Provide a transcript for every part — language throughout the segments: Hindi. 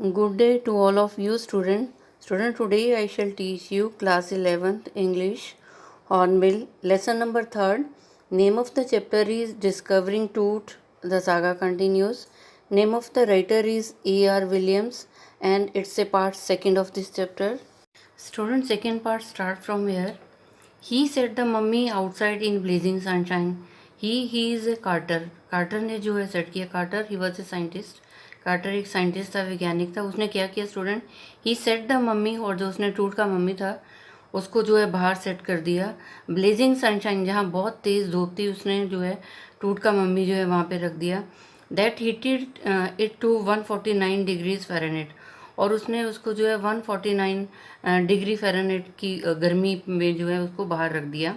Good day to all of you student. Today I shall teach you class 11th English Hornbill lesson number 3rd. Name of the chapter is Discovering Toot. The saga continues. Name of the writer is E.R. Williams and it's a part 2nd of this chapter. Student, second part start from here. He set the mummy outside in blazing sunshine. He is a Carter. Carter ने जो है सेट किया. Carter he was a scientist. Carter एक साइंटिस्ट था, वैज्ञानिक था. उसने क्या किया student, he set the mummy, और जो उसने टूट का मम्मी था उसको जो है बाहर सेट कर दिया. ब्लेजिंग सनशाइन, जहाँ बहुत तेज़ धूप थी, उसने जो है टूट का मम्मी जो है वहाँ पे रख दिया. That heated it to 149 degrees Fahrenheit, और उसने उसको जो है 149 डिग्री फ़ारेनहाइट की गर्मी में जो है उसको बाहर रख दिया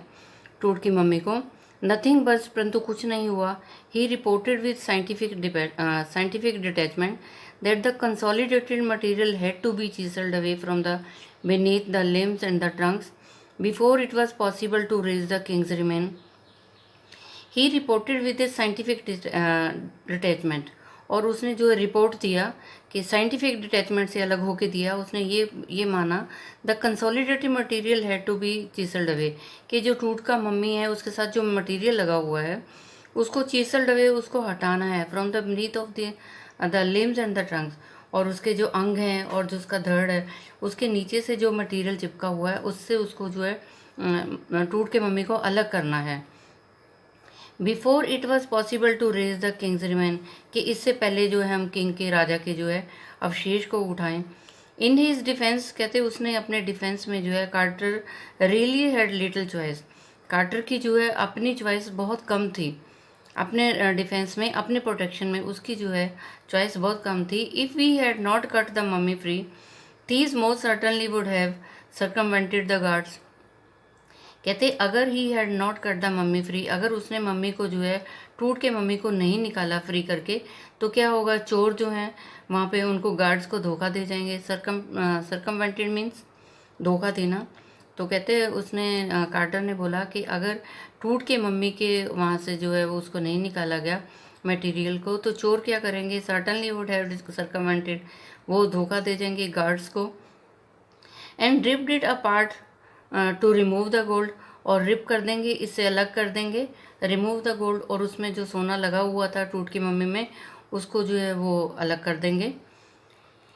टूट की मम्मी को. नथिंग बस, परंतु कुछ नहीं हुआ. He reported with scientific detachment that the consolidated material had to be chiselled away from the beneath the limbs and the trunks before it was possible to raise the king's remain. He reported with a scientific detachment, और उसने जो रिपोर्ट दिया कि साइंटिफिक डिटैचमेंट से अलग होके दिया. उसने ये माना the consolidated material had to be chiselled away, कि जो टूट का मम्मी है उसके साथ जो मटेरियल लगा हुआ है उसको चीसल्ड अवे, उसको हटाना है from the beneath of the limbs and the Trunks, और उसके जो अंग हैं और जो उसका धड़ है उसके नीचे से जो मटेरियल चिपका हुआ है उससे उसको जो है टूट के मम्मी को अलग करना है. Before it was possible to raise the king's remains, कि इससे पहले जो है हम किंग के, राजा के जो है अवशेष को उठाएं. इन हिज डिफेंस, कहते उसने अपने डिफेंस में जो है Carter really had little choice, Carter की जो है अपनी चॉइस बहुत कम थी. अपने डिफेंस में, अपने प्रोटेक्शन में उसकी जो है चॉइस बहुत कम थी. If we had not cut the mummy free, thieves most certainly would have circumvented the guards. कहते अगर he had not cut the mummy free, अगर उसने मम्मी को जो है टूट के मम्मी को नहीं निकाला फ्री करके, तो क्या होगा, चोर जो हैं वहाँ पे उनको गार्ड्स को धोखा दे जाएंगे. सरकमवेंटेड मीन्स धोखा देना. तो कहते उसने, कार्टर ने बोला कि अगर टूट के मम्मी के वहाँ से जो है वो उसको नहीं निकाला गया मटेरियल को, तो चोर क्या करेंगे, सर्टनली वुड हैव सरकमवेंटेड, वो धोखा दे जाएंगे गार्ड्स को. And ripped it apart to remove the gold, और रिप कर देंगे, इससे अलग कर देंगे. रिमूव द गोल्ड, और उसमें जो सोना लगा हुआ था टूट की मम्मी में उसको जो है वो अलग कर देंगे.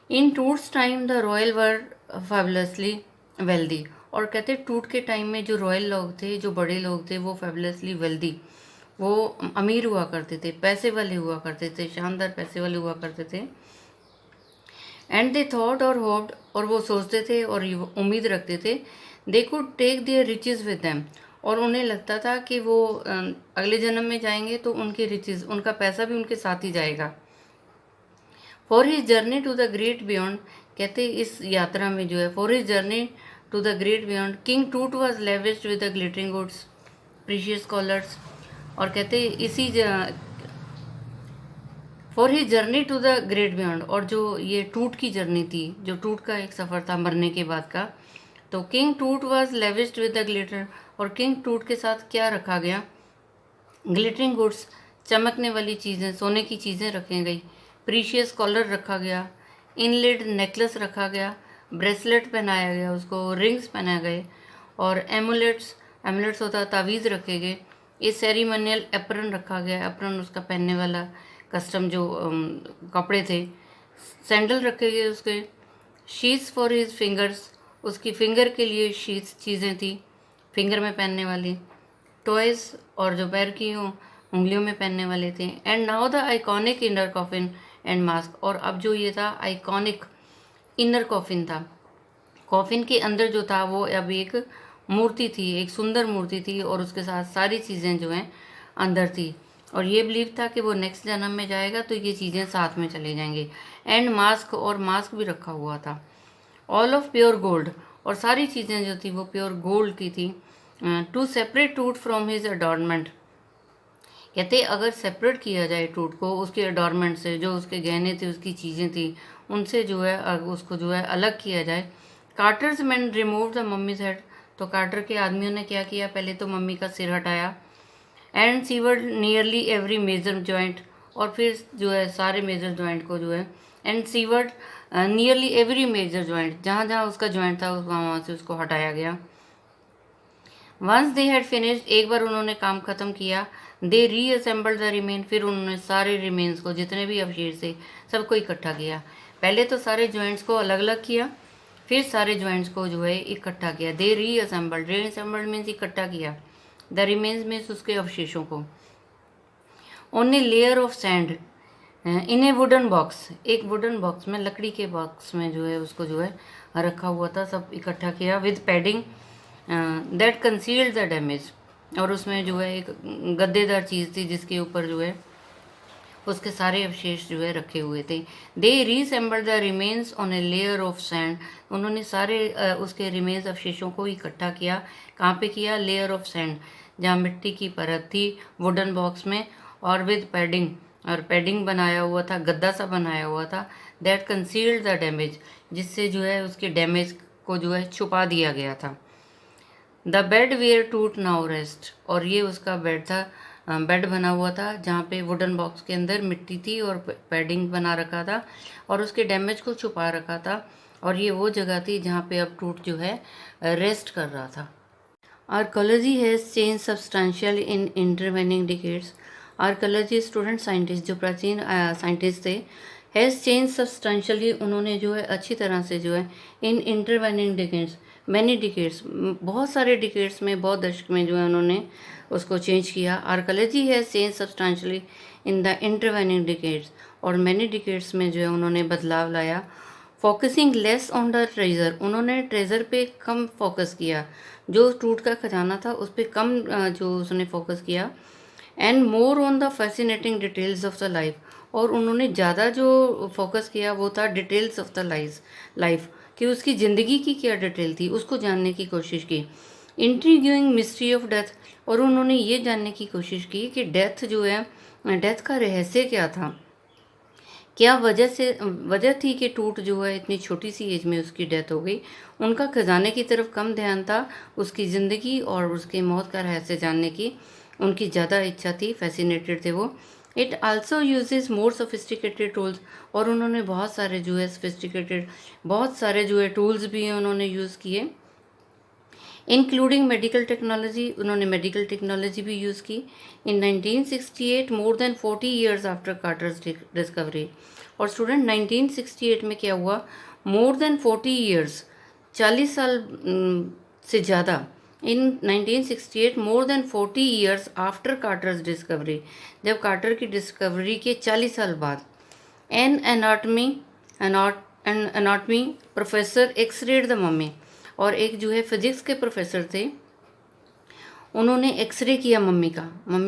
In Tut's time the royal were fabulously wealthy, और कहते टूट के टाइम में जो रॉयल लोग थे, जो बड़े लोग थे, वो फैबुलसली वेल्दी, वो अमीर हुआ करते थे, पैसे वाले हुआ करते थे, शानदार पैसे वाले हुआ करते थे. एंड दे थॉट और होप्ड, और वो सोचते थे और उम्मीद रखते थे, they could take their riches with them, और उन्हें लगता था कि वो अगले जन्म में जाएंगे तो उनके रिचेज, उनका पैसा भी उनके साथ ही जाएगा. For his journey to the great beyond, कहते इस यात्रा में जो है, for his journey to the great beyond King Tut was lavished with the glittering goods precious collars, और कहते इसी for his journey to the great beyond, और जो ये टूट की जर्नी थी, जो टूट का एक सफ़र था मरने के बाद का, तो king Tut was lavished with the glitter, और किंग टूट के साथ क्या रखा गया, ग्लिटरिंग गुड्स, चमकने वाली चीज़ें, सोने की चीज़ें रखी गई. प्रीशियस कॉलर रखा गया, इनलेड नेकलेस रखा गया, ब्रेसलेट पहनाया गया उसको, रिंग्स पहनाए गए, और एमुलेट्स होता तावीज़ रखे गए. ये सेरिमोनियल एप्रन रखा गया, एप्रन उसका पहनने वाला कस्टम जो कपड़े थे. सैंडल रखे गए उसके. शीट्स फॉर हिज फिंगर्स, उसकी फिंगर के लिए शीट्स चीज़ें थी फिंगर में पहनने वाली. टॉयज़, और जो पैर की उंगलियों में पहनने वाले थे. And now the iconic inner coffin and mask, और अब जो ये था आइकॉनिक इनर कॉफिन था, कॉफिन के अंदर जो था वो अब एक मूर्ति थी, एक सुंदर मूर्ति थी, और उसके साथ सारी चीज़ें जो हैं अंदर थी, और ये बिलीव था कि वो नेक्स्ट जन्म में जाएगा तो ये चीज़ें साथ में चले जाएंगे. एंड मास्क, और मास्क भी रखा हुआ था. ऑल ऑफ प्योर गोल्ड, और सारी चीज़ें जो थी वो प्योर गोल्ड की थी. टू सेपरेट टूट फ्रॉम हिज अडॉर्नमेंट, कहते अगर सेपरेट किया जाए टूट को उसके अडॉर्नमेंट से, जो उसके गहने थे, उसकी चीज़ें थी, उनसे जो है उसको जो है अलग किया जाए. Carter's men remove the mummy's head, तो कार्टर के आदमियों ने क्या किया, पहले तो मम्मी का सिर हटाया. And severed nearly every major joint, और फिर जो है सारे मेजर जॉइंट को जो है and severed nearly every major joint, जहाँ जहाँ उसका ज्वाइंट था वहाँ से उसको हटाया गया। वंस दे हैड फिनिश्ड, एक बार उन्होंने काम खत्म किया, दे रीअसेंबल्ड द रिमेन, फिर उन्होंने सारे रिमेन्स को, जितने भी अवशेष थे सबको इकट्ठा किया। पहले तो सारे ज्वाइंट्स को अलग अलग किया, फिर सारे ज्वाइंट्स को जो है इकट्ठा किया। दे रीअसेंबल्ड मीन्स इकट्ठा किया, द रिमेन्स मीन्स उसके अवशेषों को। On a layer of sand in A wooden box, एक वुडन बॉक्स में, लकड़ी के बॉक्स में जो है उसको जो है रखा हुआ था, सब इकट्ठा किया। With padding that concealed the damage, और उसमें जो है एक गद्देदार चीज़ थी जिसके ऊपर जो है उसके सारे अवशेष जो है रखे हुए थे। They reassembled the remains on a layer of sand, उन्होंने सारे उसके रिमेन्स अवशेषों को इकट्ठा किया। कहाँ पे किया? लेयर ऑफ सैंड, जहाँ मिट्टी की परत थी वुडन बॉक्स में, और विद पैडिंग, और पैडिंग बनाया हुआ था, गद्दा सा बनाया हुआ था। दैट कंसील्ड द डैमेज, जिससे जो है उसके डैमेज को जो है छुपा दिया गया था। द बेड वेयर टूट नाउ रेस्ट, और ये उसका बेड था, बेड बना हुआ था जहाँ पे वुडन बॉक्स के अंदर मिट्टी थी और पैडिंग बना रखा था और उसके डैमेज को छुपा रखा था, और ये वो जगह थी जहाँ पे अब टूट जो है रेस्ट कर रहा था। Archaeology has change substantial in intervening decades, archaeology student scientist जो प्राचीन साइंटिस्ट थे, हैज़ चेंज सब्सटेंशियली, उन्होंने जो है अच्छी तरह से जो है इन इंटरवेनिंग डिकेड्स, मैनी डिकेड्स, बहुत सारे डिकेड्स में, बहुत दशक में जो है उन्होंने उसको चेंज किया। Archaeology has change substantially in the intervening decades, और मैनी डिकेड्स में जो है उन्होंने बदलाव लाया। Focusing less on the treasure, उन्होंने ट्रेजर पे कम फोकस किया, जो टूट का खजाना था उस पर कम जो उसने फोकस किया। And more on the fascinating details of the life, और उन्होंने ज़्यादा जो फोकस किया वो था डिटेल्स ऑफ द लाइफ, कि उसकी ज़िंदगी की क्या डिटेल थी उसको जानने की कोशिश की। इंट्रीग्यूइंग मिस्ट्री ऑफ डेथ, और उन्होंने ये जानने की कोशिश की कि डेथ जो है, डेथ का रहस्य क्या था, क्या वजह थी कि टूट जो है इतनी छोटी सी एज में उसकी डेथ हो गई। उनका खजाने की तरफ कम ध्यान था, उसकी ज़िंदगी और उसकी मौत का रहस्य जानने की उनकी ज़्यादा इच्छा थी, फैसिनेटेड थे वो। It also uses more sophisticated tools, और उन्होंने बहुत सारे जो है सोफिस्टिकेटेड, बहुत सारे जो है टूल्स भी उन्होंने यूज़ किए, इंक्लूडिंग मेडिकल टेक्नोलॉजी, उन्होंने मेडिकल टेक्नोलॉजी भी यूज़ की। इन 1968, more than 40 years after Carter's discovery, और स्टूडेंट 1968 में क्या हुआ, मोर देन 40 ईयर्स, 40 साल से ज़्यादा, in 1968 more than 40 years after Carter's discovery, जब कार्टर की डिस्कवरी के 40 साल बाद, an anatomy professor x rayed the mummy, और एक जो है फिजिक्स के प्रोफेसर थे, उन्होंने एक्सरे किया मम्मी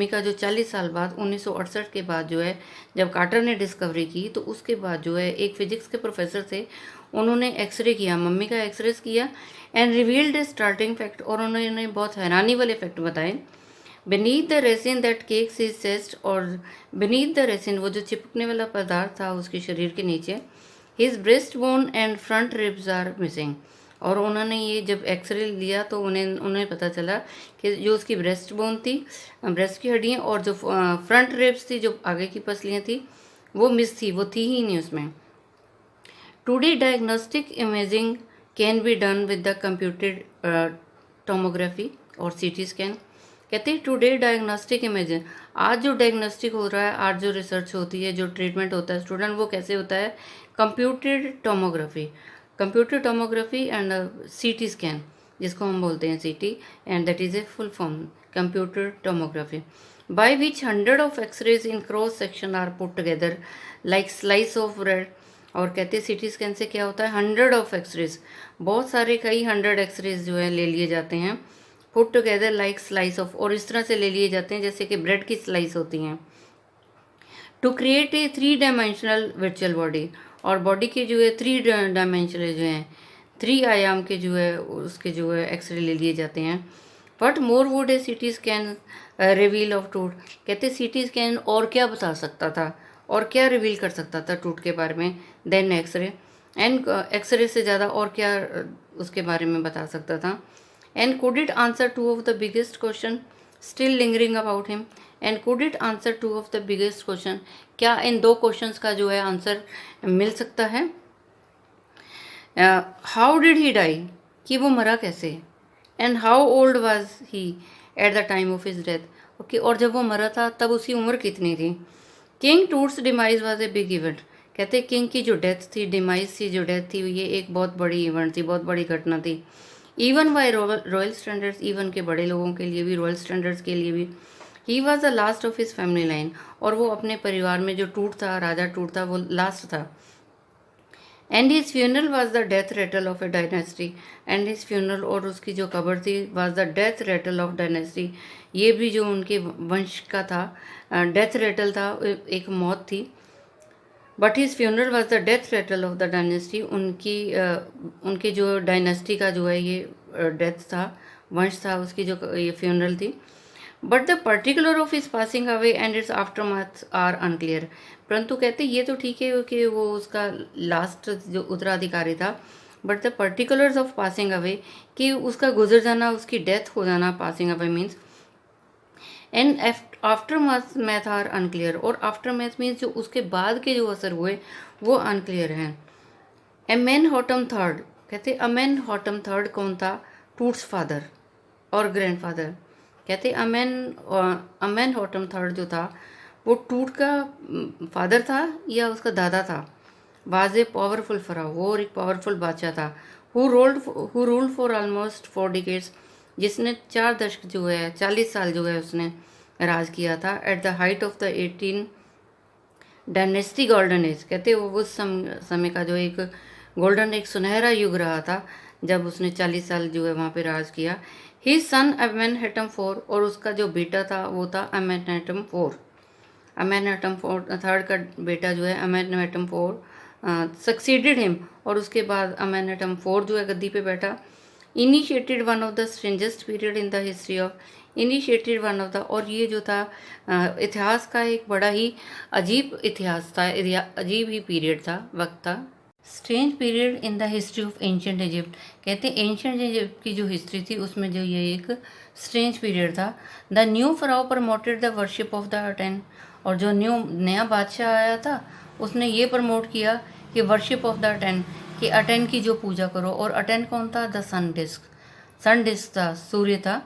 का जो 40 साल बाद 1968 के बाद जो है जब कार्टर ने डिस्कवरी की, तो उसके बाद जो है एक फिजिक्स के प्रोफेसर थे, उन्होंने एक्सरे किया, मम्मी का एक्सरे किया। And revealed a startling fact, और उन्होंने बहुत हैरानी वाले फैक्ट बताए। Beneath the resin that cakes his chest, और बीनीथ द रेसिन, वो जो चिपकने वाला पदार्थ था उसके शरीर के नीचे, his breast bone and front ribs are missing, और उन्होंने ये जब एक्सरे लिया तो उन्हें पता चला कि जो उसकी ब्रेस्ट बोन थी, ब्रेस्ट की हड्डियाँ, और जो फ्रंट रिब्स थी, जो आगे की पसलियाँ थी, वो मिस थी, वो थी ही नहीं उसमें। Today diagnostic imaging can be done with the computed tomography और सीटी स्कैन। कहते हैं टुडे डायग्नोस्टिक इमेजिंग, आज जो डायग्नोस्टिक हो रहा है, आज जो रिसर्च होती है, जो ट्रीटमेंट होता है स्टूडेंट, वो कैसे होता है? Computed tomography and CT scan, जिसको हम बोलते हैं CT, and that is a full form, computer tomography, by which 100 of x-rays in cross section are put together like slice of bread. और कहते हैं सीटी स्कैन से क्या होता है, 100 ऑफ एक्सरेज, बहुत सारे कई 100 एक्सरेज जो है ले लिए जाते हैं, put together like slice of, और इस तरह से ले लिए जाते हैं जैसे कि ब्रेड की स्लाइस होती हैं, to create a 3 dimensional virtual body, और बॉडी के जो है 3 डायमेंशनल जो हैं, 3 आयाम के जो है उसके जो है एक्सरे ले लिए जाते हैं। But more would a CT scan reveal of टूट, कहते सीटी स्कैन और क्या बता सकता था, और क्या रिवील कर सकता था टूट के बारे में, देन एक्सरे, एंड एक्सरे से ज़्यादा और क्या उसके बारे में बता सकता था। And could it answer 2 of the biggest question still lingering about him, and could it answer two of the biggest question, क्या इन दो क्वेश्चंस का जो है आंसर मिल सकता है? हाउ डिड ही डाई, कि वो मरा कैसे? And how old was he at the time of his death, okay, और जब वो मरा था तब उसकी उम्र कितनी थी? King Toots demise was a big event, कहते किंग की जो डेथ थी, डिमाइज की जो डेथ थी, ये एक बहुत बड़ी इवेंट थी, बहुत बड़ी घटना थी। Even bye royal standards, even के बड़े लोगों के लिए भी, रॉयल स्टैंडर्ड्स के लिए भी। He was the last of his family line, और वो अपने परिवार में जो टूट था, राजा टूट था, वो लास्ट था। And his funeral was the death Ratle of A dynasty, and his funeral, और उसकी जो कब्र थी, was the death Ratle of dynasty, ये भी जो उनके वंश का था, डेथ रेटल था, एक मौत थी। But his funeral was the death Ratle of the dynasty, उनके जो डायनेस्टी का जो है ये डेथ था, वंश था, उसकी जो ये फ्यूनरल थी। But the particular of his passing away and its aftermath are unclear, परंतु कहते ये तो ठीक है कि वो उसका लास्ट जो उत्तराधिकारी था, but the particulars of passing away, कि उसका गुजर जाना, उसकी डेथ हो जाना, passing away means, and aftermath are unclear, और आफ्टर मैथ मीन्स जो उसके बाद के जो असर हुए वो अनक्लियर हैं। एमेनहॉटम थर्ड, कहते अमेनहॉटम थर्ड कौन था? टूट्स फादर और ग्रैंडफादर। कहते अमेनहॉटम थर्ड जो था वो टूट का फादर था या उसका दादा था। वाज ए पावरफुल फराव, वो एक पावरफुल बादशाह था। Who ruled for almost 4 decades, जिसने 4 दशक जो है, 40 साल जो है उसने राज किया था। At the height of the 18 dynasty golden age, कहते वो उस समय का जो एक गोल्डन, एक सुनहरा युग रहा था, जब उसने 40 साल जो है वहाँ पे राज किया। हिज सन अमेनहॉटम IV, और उसका जो बेटा था वो था अमेनहॉटम IV। अमेनहॉटम थर्ड का बेटा जो है अमेनहॉटम IV सक्सीडेड हिम, और उसके बाद अमेनहॉटम IV जो है गद्दी पे बैठा। Initiated one of the strangest period in the history of, initiated one of the, और ये जो था इतिहास का एक बड़ा ही अजीब इतिहास था, अजीब ही पीरियड था, वक्त था। Strange period in the history of ancient Egypt, कहते हैं एंशंट इजिप्ट की जो हिस्ट्री थी उसमें जो ये एक स्ट्रेंज पीरियड था। The new pharaoh promoted the worship of the attain, और जो नया बादशाह आया था उसने ये प्रमोट किया कि वर्शिप ऑफ द अटेन, कि अटेन की जो पूजा करो। और अटेन कौन था? द सन डिस्क था, सूर्य था।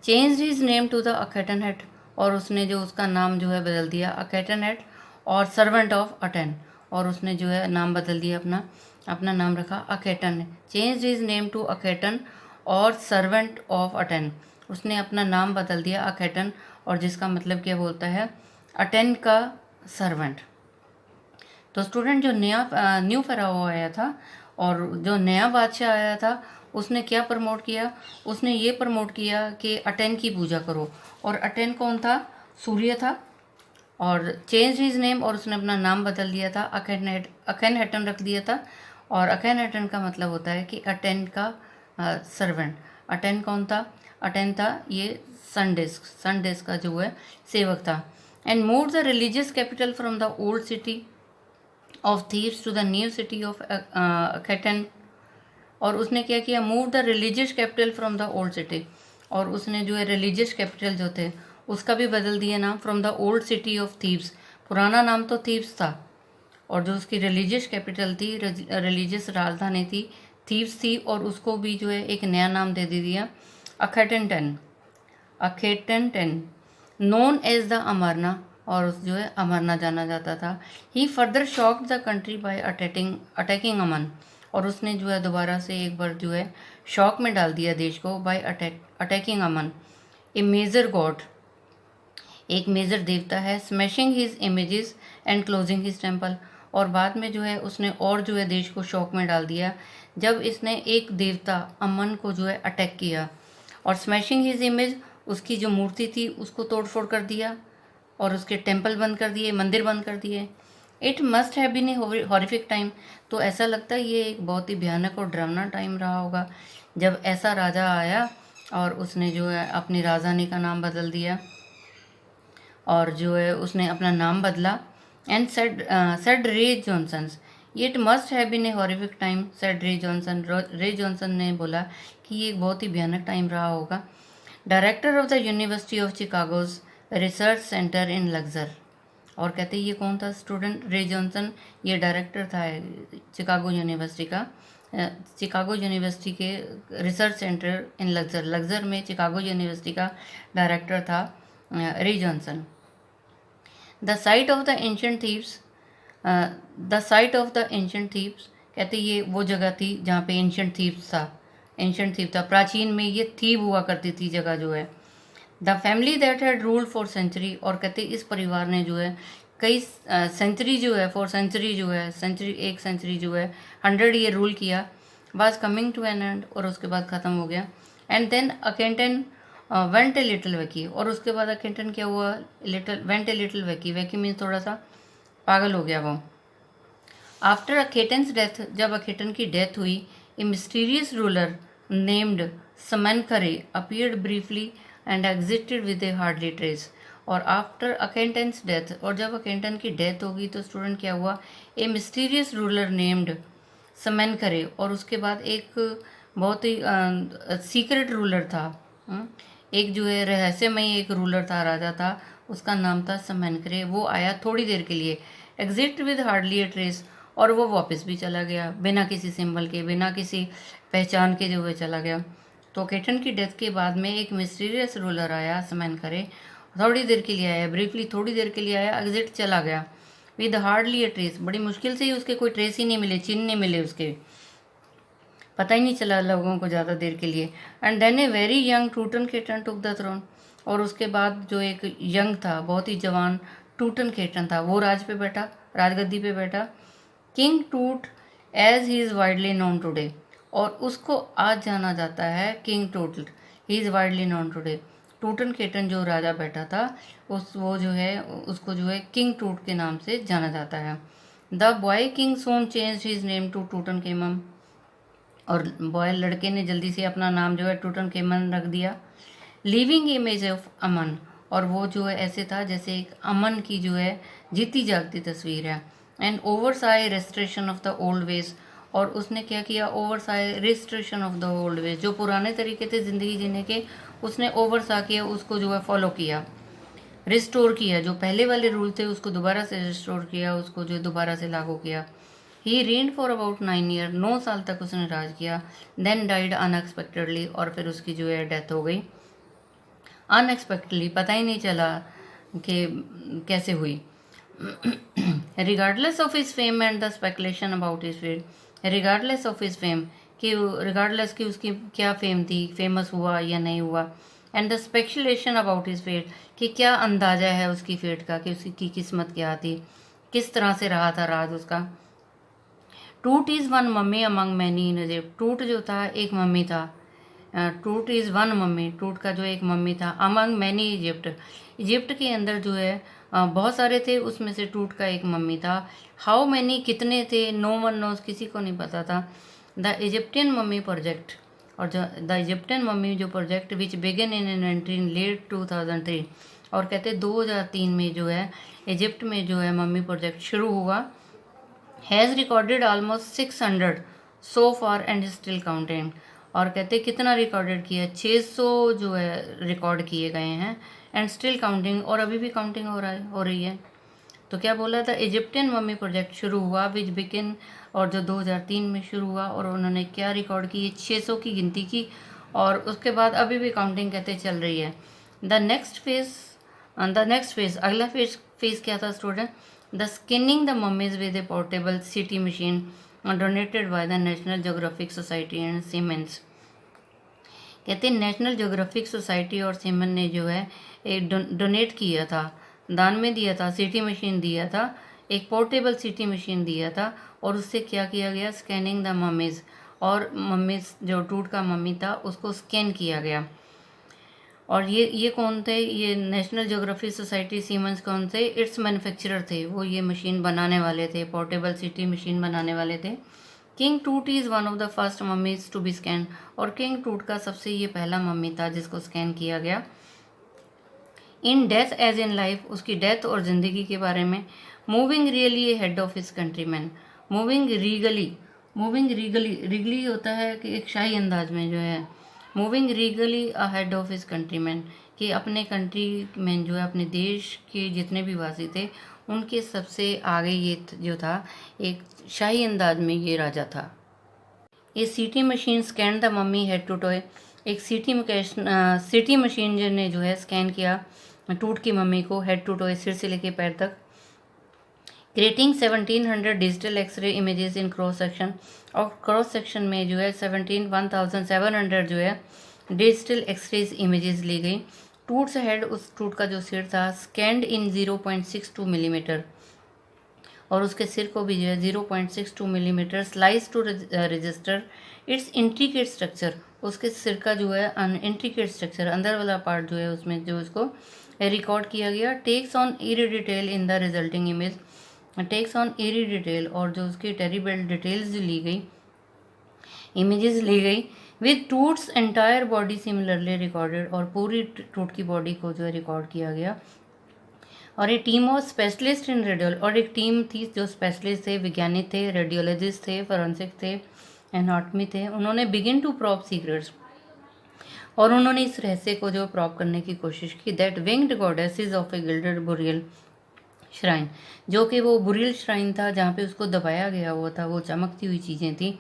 Change his name to the Akhenaten, और उसने जो उसका नाम जो है बदल दिया अखेटनहेट, और सर्वेंट ऑफ अटेन, और उसने जो है नाम बदल दिया, अपना नाम रखा अखेटन। चेंज हिज नेम टू अखेटन और सर्वेंट ऑफ अटेन, उसने अपना नाम बदल दिया अखेटन, और जिसका मतलब क्या बोलता है? अटेन का सर्वेंट। तो स्टूडेंट जो न्यू फेराओ आया था और जो नया बादशाह आया था उसने क्या प्रमोट किया? उसने ये प्रमोट किया कि अटेन की पूजा करो। और अटेन कौन था? सूर्य था। और चेंज हिज नेम, और उसने अपना नाम बदल दिया था, अखेनहेटन रख दिया था। और अखेनहेटन का मतलब होता है कि अटेन का सर्वेंट। अटेन कौन था? अटेन था ये सन डिस्क का जो है सेवक था। And move the religious capital from the old city of Thebes to the new city of Akhetaten. और उसने क्या किया? Move the religious capital from the old city, और उसने जो है रिलीजियस कैपिटल जो थे उसका भी बदल दिया नाम, from the old city of thieves. पुराना नाम तो थीव्स था, और जो उसकी रिलीजियस कैपिटल थी, रिलीजियस राजधानी थी, थीव्स थी, और उसको भी जो है एक नया नाम दे दिया Akhenaten, known as the Amarna, और उस जो है अमरना जाना जाता था। He further shocked the country by attacking Amun, और उसने जो है दोबारा से एक बार जो है शॉक में डाल दिया देश को, by attacking Amun. A major god, एक मेजर देवता है। Smashing his images and closing his temple, और बाद में जो है उसने और जो है देश को शॉक में डाल दिया जब इसने एक देवता अमन को जो है अटैक किया। और स्मैशिंग हिज इमेज, उसकी जो मूर्ति थी उसको तोड़ फोड़ कर दिया, और उसके टेम्पल बंद कर दिए, मंदिर बंद कर दिए। It must have been a horrific time, तो ऐसा लगता है ये एक बहुत ही भयानक और डरावना टाइम रहा होगा जब ऐसा राजा आया और उसने जो है अपनी राजधानी का नाम बदल दिया, और जो है उसने अपना नाम बदला। And said Ray Johnson, it must have been a horrific time, said Ray Johnson ने बोला कि ये एक बहुत ही भयानक टाइम रहा होगा। Director of the university of Chicago's research centre in Luxor. और कहते ये कौन था स्टूडेंट? रे जॉनसन, ये डायरेक्टर था चिकागो यूनिवर्सिटी का। चिकागो यूनिवर्सिटी के रिसर्च सेंटर इन लग्जर, लग्जर में चिकागो यूनिवर्सिटी का डायरेक्टर था रे Johnson. The site of the ancient thieves, the site of the ancient thieves, कहते ये वो जगह थी जहाँ पे एंशंट थीव्स था, एंशंट थीव था, प्राचीन में ये थीव हुआ करती थी जगह जो है। The family that had ruled for century, और कहते इस परिवार ने जो है कई सेंचुरी जो है, फॉर सेंचुरी जो है, सेंचुरी एक सेंचुरी जो है 100 ईयर रूल किया, was coming to an end, और उसके बाद ख़त्म हो गया। And then Akhenaten went a little wacky, और उसके बाद अकेंटन क्या हुआ? Little went a little wacky, wacky means थोड़ा सा पागल हो गया वो। आफ्टर अकेटन्स डेथ, जब अकेटन की डेथ हुई, a mysterious ruler named Smenkhkare appeared briefly and exited with a hardly trace. और आफ्टर अकेंटन्स डेथ, और जब अकेंटन की डेथ होगी तो स्टूडेंट क्या हुआ? ए मिस्टीरियस रूलर नेम्ड समनखरे, और उसके बाद एक बहुत ही सीक्रेट रूलर था, एक जो है रहस्यमय एक रूलर था, राजा था, उसका नाम था समनखरे। वो आया थोड़ी देर के लिए, exit with hardly A trace, और वो वापस भी चला गया बिना किसी सिंबल के, बिना किसी पहचान के, जो है चला गया। तो केटन की डेथ के बाद में एक मिस्टीरियस रूलर आया समनखरे, थोड़ी देर के लिए आया, ब्रीफली थोड़ी देर के लिए आया, एग्जिट चला गया विद हार्डली ए ट्रेस, बड़ी मुश्किल से ही उसके कोई ट्रेस ही नहीं मिले, चिन्ह नहीं मिले उसके, पता ही नहीं चला लोगों को ज़्यादा देर के लिए। And then a very young Tutankhaten took the throne, और उसके बाद जो एक यंग था, बहुत ही जवान टूटन केटन था, वो राजगद्दी पे बैठा। King Tut as he is widely known today, और उसको आज जाना जाता है king Tut, he is widely known today. Tutankhaten जो राजा बैठा था वो जो है उसको जो है किंग टूट के नाम से जाना जाता है। The boy king soon change his name to Tutankhamun, और बॉय लड़के ने जल्दी से अपना नाम जो है टूटन केमन रख दिया। लिविंग इमेज ऑफ अमन, और वो जो है ऐसे था जैसे एक अमन की जो है जीती जागती तस्वीर है। And oversaw restoration of the old ways, और उसने क्या किया? Oversaw restoration of the old ways, जो पुराने तरीके थे ज़िंदगी जीने के, उसने ओवरसा किया, उसको जो है फॉलो किया, रिस्टोर किया, जो पहले वाले रूल थे उसको दोबारा से रिस्टोर किया, उसको जो दोबारा से लागू किया। ही रेन्ड फॉर अबाउट 9 ईयर, 9 साल तक उसने राज किया। देन डाइड अनएक्सपेक्टेडली, और फिर उसकी जो है डेथ हो गई अनएक्सपेक्टेडली, पता ही नहीं चला कि कैसे हुई। Regardless of his fame and the speculation about his fame, regardless of his fame, कि रिगार्डलेस की उसकी क्या फेम थी, फेमस हुआ या नहीं हुआ, and the speculation about his fate, कि क्या अंदाजा है उसकी फेट का, कि उसकी किस्मत क्या थी, किस तरह से रहा था राज उसका। टूट is one mummy among many in Egypt, टूट जो था एक मम्मी था, टूट इज़ वन मम्मी, टूट का जो एक मम्मी था, अमंग मैनी इजिप्ट, इजिप्ट के अंदर जो है बहुत सारे थे, उसमें से टूट का एक मम्मी था। हाउ मैनी, कितने थे? नो वन नोज, किसी को नहीं पता था। द इजिप्टियन मम्मी प्रोजेक्ट, और जो द इजिप्टियन मम्मी जो project which begin in inventory in late 2003, और कहते 2003 में जो है इजिप्ट में जो है मम्मी प्रोजेक्ट शुरू हुआ। Has recorded almost 600 so far and still counting, और कहते कितना रिकॉर्डेड किया? 600 जो है रिकॉर्ड किए गए हैं, एंड स्टिल काउंटिंग, और अभी भी काउंटिंग हो रही है। तो क्या बोला था? इजिप्टियन मम्मी प्रोजेक्ट शुरू हुआ विच बिगिन, और जो 2003 में शुरू हुआ, और उन्होंने क्या रिकॉर्ड की? 600 की गिनती की, और उसके बाद अभी भी काउंटिंग कहते चल रही है। द नेक्स्ट फेज, अगला फेज क्या था student? The scanning the mummies with a portable CT machine donated by the National Geographic Society and Siemens. कहते हैं नेशनल ज्योग्राफिक सोसाइटी और सीमन ने जो है एक डोनेट किया था, दान में दिया था, सीटी मशीन दिया था, एक पोर्टेबल सीटी मशीन दिया था, और उससे क्या किया गया? स्कैनिंग द मम्मीज, और मम्मीज जो टूट का मम्मी था उसको स्कैन किया गया। और ये कौन थे? ये नेशनल ज्योग्राफी सोसाइटी सीमेंस कौन थे? इट्स मैन्युफैक्चरर थे, वो ये मशीन बनाने वाले थे, पोर्टेबल सिटी मशीन बनाने वाले थे। King Tut is one of the first mummies to be scan, और किंग टूट का सबसे ये पहला मम्मी था जिसको स्कैन किया गया। In death as in life, उसकी डेथ और ज़िंदगी के बारे में। Moving really head of his countryman, moving regally होता है कि एक शाही अंदाज में जो है, moving regally ahead of his countryman, कि अपने कंट्री में जो है अपने देश के जितने भी वासी थे उनके सबसे आगे ये जो था, एक शाही अंदाज में ये राजा था। ये CT machine scan the mummy head to toe. एक सीटी मशीन ने जो है स्कैन किया टूट की मम्मी को हेड टू टॉय, सिर से लेके पैर तक। Creating 1700 digital x-ray images in cross section, और क्रॉस सेक्शन में जो है 1700 जो है डिजिटल एक्सरेज इमेजेस ली गई। टूट से हेड, उस टूट का जो सिर था, स्कैंड इन 0.62 मिलीमीटर, और उसके सिर को भी जो है 0.62 millimetre slice to register its intricate structure. उसके सिर का जो है इंट्रिकेट स्ट्रक्चर, अंदर वाला पार्ट जो है उसमें जो उसको रिकॉर्ड किया गया। Takes on eerie detail in the resulting image, takes on eerie detail, और जो उसकी टेरिबल डिटेल्स ली गई, इमेजेस ली गई with Toots entire body similarly recorded, और पूरी टूट की बॉडी को जो है रिकॉर्ड किया गया। और एक टीम ऑफ स्पेशलिस्ट इन रेडियोल, और एक टीम थी जो स्पेशलिस्ट थे, वैज्ञानिक थे, रेडियोलॉजिस्ट थे, फोरेंसिक थे, एनाटॉमी थे। उन्होंने बिगिन टू प्रॉप सीक्रेट्स, और उन्होंने इस रहस्य को जो प्रॉप करने की कोशिश की। That winged goddesses of A gilded burial shrine, जो कि वो बुरियल श्राइन था जहाँ पे उसको दबाया गया हुआ था, वो चमकती हुई चीज़ें थी,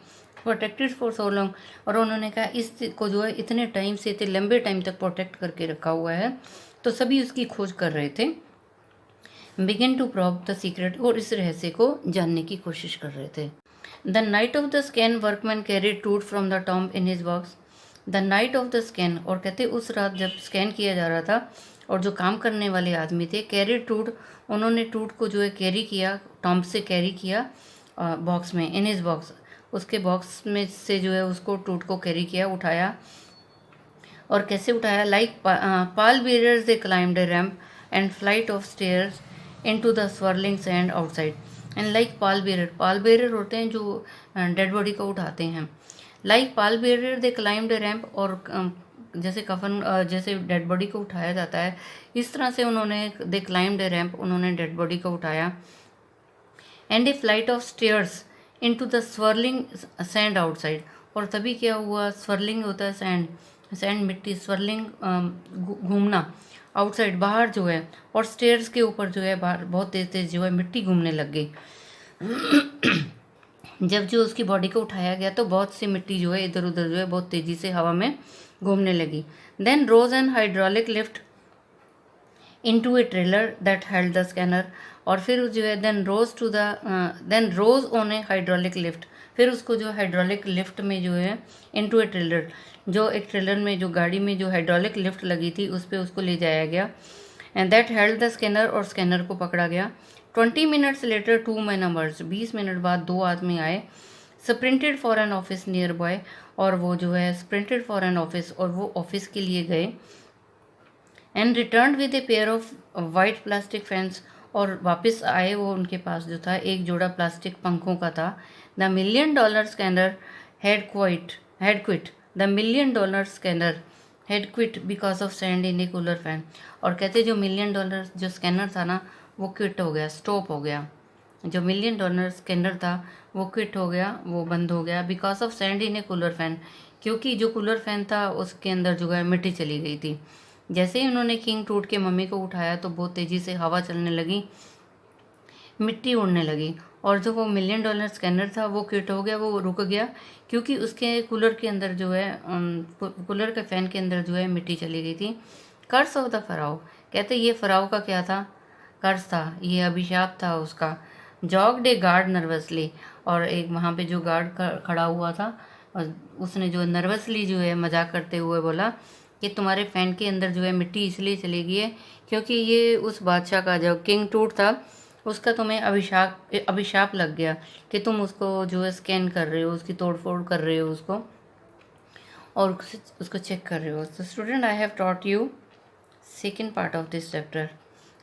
प्रोटेक्टेड फॉर सो लॉन्ग। और उन्होंने कहा इस को जो है इतने टाइम से, इतने लंबे टाइम तक प्रोटेक्ट करके रखा हुआ है, तो सभी उसकी खोज कर रहे थे। Begin to probe the secret, और इस रहस्य को जानने की कोशिश कर रहे थे। The night of the scan workman carried Tut from the tomb in his box. The night of the scan, और कहते उस रात जब स्कैन किया जा रहा था और जो काम करने वाले आदमी थे, कैरिड टूट, उन्होंने टूट को जो है कैरी किया, टॉम्ब से कैरी किया बॉक्स में, इन हिज बॉक्स, उसके बॉक्स में से जो है उसको टूट को कैरी किया, उठाया। और कैसे उठाया? Like Pal bearers they climbed A ramp and flight of stairs into the swirling sand outside, and like pall bearer होते हैं जो डेड बॉडी को उठाते हैं। like pall bearer they climbed a ramp, और जैसे कफन जैसे डेड बॉडी को उठाया जाता है, इस तरह से उन्होंने they climbed a ramp, उन्होंने डेड बॉडी को उठाया। and a flight of stairs into the swirling sand outside, और तभी क्या हुआ, swirling होता है सैंड मिट्टी, swirling घूमना, आउटसाइड बाहर जो है, और स्टेयर्स के ऊपर जो है बाहर बहुत तेज तेज जो है मिट्टी घूमने लग गई। जब जो उसकी बॉडी को उठाया गया तो बहुत सी मिट्टी जो है इधर उधर जो है बहुत तेजी से हवा में घूमने लगी। Then rose an hydraulic lift into a trailer that held the scanner, और फिर जो है then rose on a hydraulic lift, फिर उसको जो हाइड्रोलिक लिफ्ट में जो है इनटू ए ट्रेलर, जो एक ट्रेलर में जो गाड़ी में जो हाइड्रोलिक लिफ्ट लगी थी उस पर उसको ले जाया गया। And that held the scanner, और स्कैनर को पकड़ा गया। 20 minutes later 2 men emerged, 20 minute बाद 2 आदमी आए। Sprinted for an office nearby, और वो जो है स्प्रिंटेड फॉर एन ऑफिस, और वो ऑफिस के लिए गए। And return with a pair of white plastic fans, और वापस आए वो, उनके पास जो था एक जोड़ा प्लास्टिक पंखों का था। The $1 million scanner had quit, the $1 million scanner had quit because of sand in A cooler fan, और कहते जो $1 million जो स्कैनर था ना वो क्विट हो गया, स्टॉप हो गया। जो $1 million स्कैनर था वो क्विट हो गया, वो बंद हो गया, because of sand in A cooler fan, क्योंकि जो कूलर फैन था उसके अंदर जो है मिट्टी चली गई थी। जैसे ही उन्होंने किंग टूट के मम्मी को उठाया तो बहुत तेज़ी से हवा चलने लगी, मिट्टी उड़ने लगी, और जो वो $1 million स्कैनर था वो क्विट हो गया, वो रुक गया, क्योंकि उसके कूलर के अंदर जो है कूलर के फैन के अंदर जो है मिट्टी चली गई थी। कर्स ऑफ द फराव, कहते ये फराव का क्या था? कर्स था, ये अभिशाप था उसका। जॉग्ड ए गार्ड नर्वसली, और एक वहाँ पे जो गार्ड खड़ा हुआ था और उसने जो नर्वसली जो है मजाक करते हुए बोला कि तुम्हारे फैन के अंदर जो है मिट्टी इसलिए चली गई है क्योंकि ये उस बादशाह का जो किंग टूट था उसका तुम्हें अभिशाप लग गया कि तुम उसको जो है स्कैन कर रहे हो, उसकी तोड़फोड़ कर रहे हो उसको, और उसको चेक कर रहे हो। तो student, I have taught you second part of this chapter.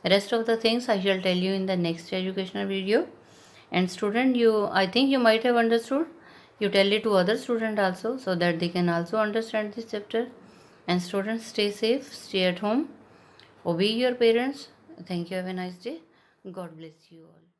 Rest of the things I shall tell you in the next educational video. And student, I think you might have understood. You tell it to other student also so that they can also understand this chapter. And students, stay safe, stay at home, obey your parents. Thank you. Have a nice day. God bless you all.